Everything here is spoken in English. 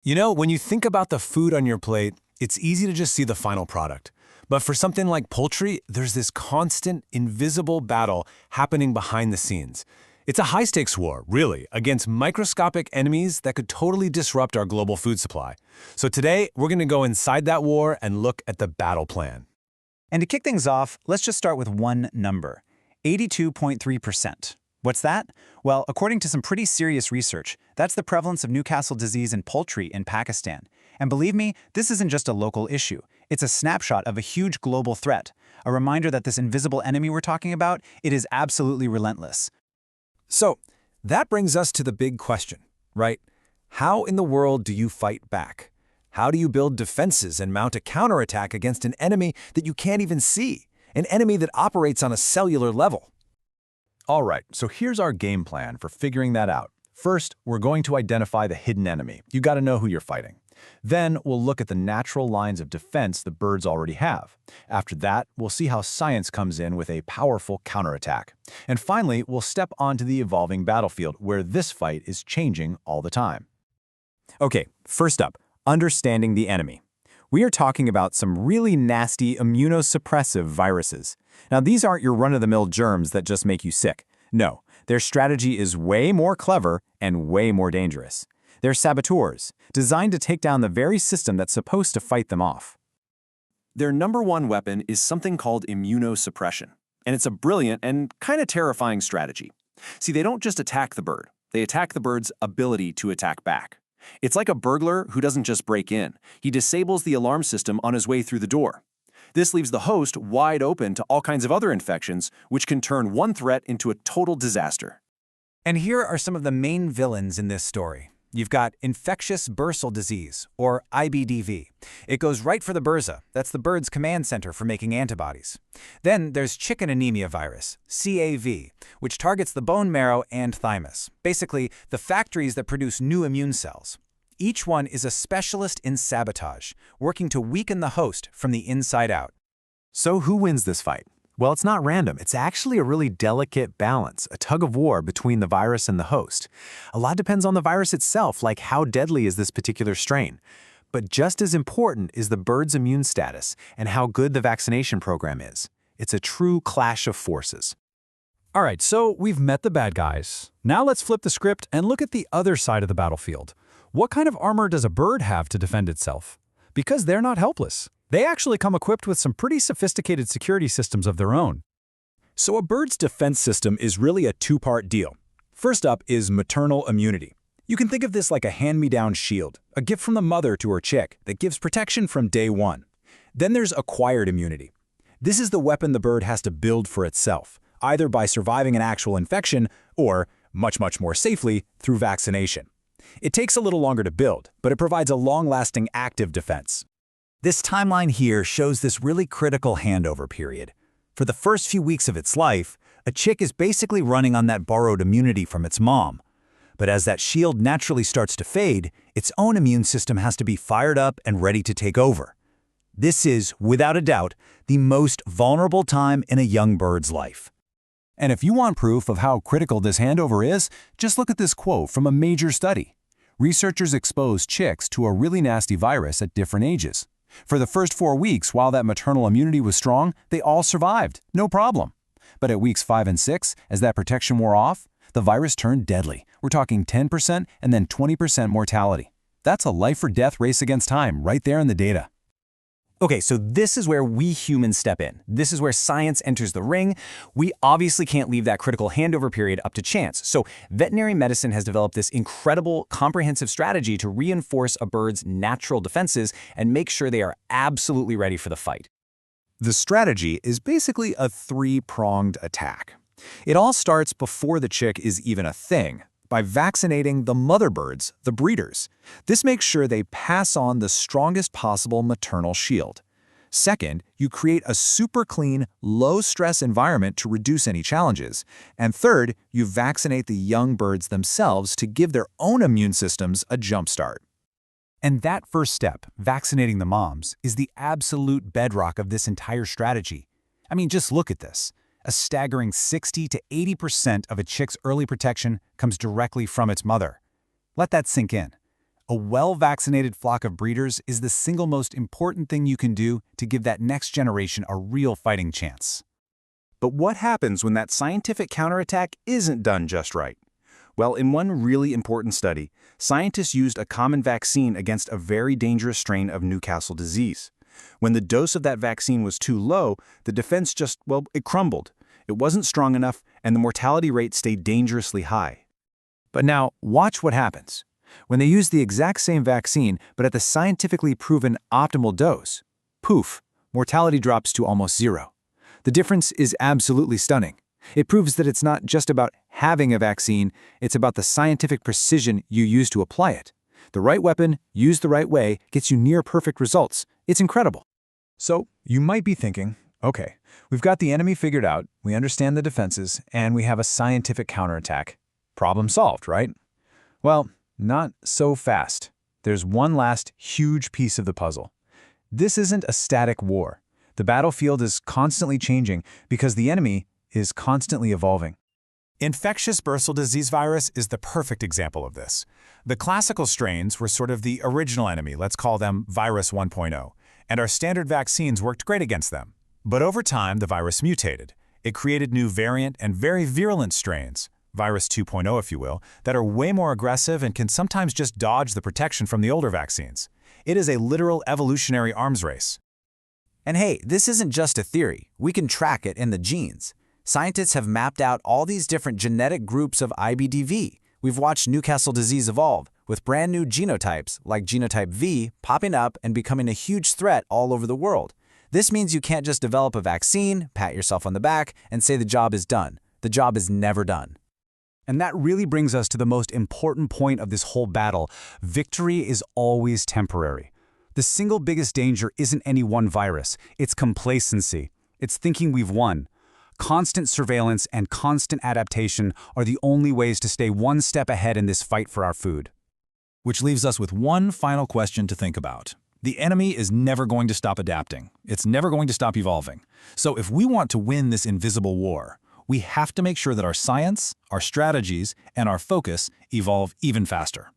You know, when you think about the food on your plate, it's easy to just see the final product. But for something like poultry, there's this constant, invisible battle happening behind the scenes. It's a high-stakes war, really, against microscopic enemies that could totally disrupt our global food supply. So today, we're going to go inside that war and look at the battle plan. And to kick things off, let's just start with one number, 82.3%. What's that? Well, according to some pretty serious research, that's the prevalence of Newcastle disease in poultry in Pakistan. And believe me, this isn't just a local issue. It's a snapshot of a huge global threat, a reminder that this invisible enemy we're talking about, it is absolutely relentless. So, that brings us to the big question, right? How in the world do you fight back? How do you build defenses and mount a counterattack against an enemy that you can't even see? An enemy that operates on a cellular level? All right, so here's our game plan for figuring that out. First, we're going to identify the hidden enemy. You got to know who you're fighting. Then, we'll look at the natural lines of defense the birds already have. After that, we'll see how science comes in with a powerful counterattack. And finally, we'll step onto the evolving battlefield where this fight is changing all the time. Okay, first up, understanding the enemy. We are talking about some really nasty immunosuppressive viruses. Now, these aren't your run-of-the-mill germs that just make you sick. No, their strategy is way more clever and way more dangerous. They're saboteurs, designed to take down the very system that's supposed to fight them off. Their number one weapon is something called immunosuppression, and it's a brilliant and kind of terrifying strategy. See, they don't just attack the bird, they attack the bird's ability to attack back. It's like a burglar who doesn't just break in, he disables the alarm system on his way through the door. This leaves the host wide open to all kinds of other infections, which can turn one threat into a total disaster. And here are some of the main villains in this story. You've got infectious bursal disease, or IBDV. It goes right for the bursa. That's the bird's command center for making antibodies. Then there's chicken anemia virus, CAV, which targets the bone marrow and thymus, basically the factories that produce new immune cells. Each one is a specialist in sabotage, working to weaken the host from the inside out. So who wins this fight? Well, it's not random. It's actually a really delicate balance, a tug-of-war between the virus and the host. A lot depends on the virus itself, like how deadly is this particular strain. But just as important is the bird's immune status and how good the vaccination program is. It's a true clash of forces. All right, so we've met the bad guys. Now let's flip the script and look at the other side of the battlefield. What kind of armor does a bird have to defend itself? Because they're not helpless. They actually come equipped with some pretty sophisticated security systems of their own. So a bird's defense system is really a two-part deal. First up is maternal immunity. You can think of this like a hand-me-down shield, a gift from the mother to her chick that gives protection from day one. Then there's acquired immunity. This is the weapon the bird has to build for itself, either by surviving an actual infection or, much more safely, through vaccination. It takes a little longer to build, but it provides a long-lasting active defense. This timeline here shows this really critical handover period. For the first few weeks of its life, a chick is basically running on that borrowed immunity from its mom. But as that shield naturally starts to fade, its own immune system has to be fired up and ready to take over. This is, without a doubt, the most vulnerable time in a young bird's life. And if you want proof of how critical this handover is, just look at this quote from a major study. Researchers exposed chicks to a really nasty virus at different ages. For the first 4 weeks, while that maternal immunity was strong, they all survived, no problem. But at weeks 5 and 6, as that protection wore off, the virus turned deadly. We're talking 10% and then 20% mortality. That's a life-or-death race against time right there in the data. Okay, so this is where we humans step in. This is where science enters the ring. We obviously can't leave that critical handover period up to chance. So veterinary medicine has developed this incredible, comprehensive strategy to reinforce a bird's natural defenses and make sure they are absolutely ready for the fight. The strategy is basically a three-pronged attack. It all starts before the chick is even a thing, by vaccinating the mother birds, the breeders. This makes sure they pass on the strongest possible maternal shield. Second, you create a super clean, low-stress environment to reduce any challenges. And third, you vaccinate the young birds themselves to give their own immune systems a jumpstart. And that first step, vaccinating the moms, is the absolute bedrock of this entire strategy. I mean, just look at this. A staggering 60 to 80% of a chick's early protection comes directly from its mother. Let that sink in. A well-vaccinated flock of breeders is the single most important thing you can do to give that next generation a real fighting chance. But what happens when that scientific counterattack isn't done just right? Well, in one really important study, scientists used a common vaccine against a very dangerous strain of Newcastle disease. When the dose of that vaccine was too low, the defense it crumbled. It wasn't strong enough, and the mortality rate stayed dangerously high. But now, watch what happens. When they use the exact same vaccine, but at the scientifically proven optimal dose, poof, mortality drops to almost zero. The difference is absolutely stunning. It proves that it's not just about having a vaccine, it's about the scientific precision you use to apply it. The right weapon, used the right way, gets you near perfect results. It's incredible. So, you might be thinking, okay, we've got the enemy figured out, we understand the defenses, and we have a scientific counterattack. Problem solved, right? Well, not so fast. There's one last huge piece of the puzzle. This isn't a static war. The battlefield is constantly changing because the enemy is constantly evolving. Infectious bursal disease virus is the perfect example of this. The classical strains were sort of the original enemy, let's call them virus 1.0, and our standard vaccines worked great against them. But over time, the virus mutated. It created new variant and very virulent strains, virus 2.0 if you will, that are way more aggressive and can sometimes just dodge the protection from the older vaccines. It is a literal evolutionary arms race. And hey, this isn't just a theory. We can track it in the genes. Scientists have mapped out all these different genetic groups of IBDV. We've watched Newcastle disease evolve, with brand new genotypes, like genotype V, popping up and becoming a huge threat all over the world. This means you can't just develop a vaccine, pat yourself on the back, and say the job is done. The job is never done. And that really brings us to the most important point of this whole battle. Victory is always temporary. The single biggest danger isn't any one virus, it's complacency. It's thinking we've won. Constant surveillance and constant adaptation are the only ways to stay one step ahead in this fight for our food. Which leaves us with one final question to think about. The enemy is never going to stop adapting. It's never going to stop evolving. So if we want to win this invisible war, we have to make sure that our science, our strategies, and our focus evolve even faster.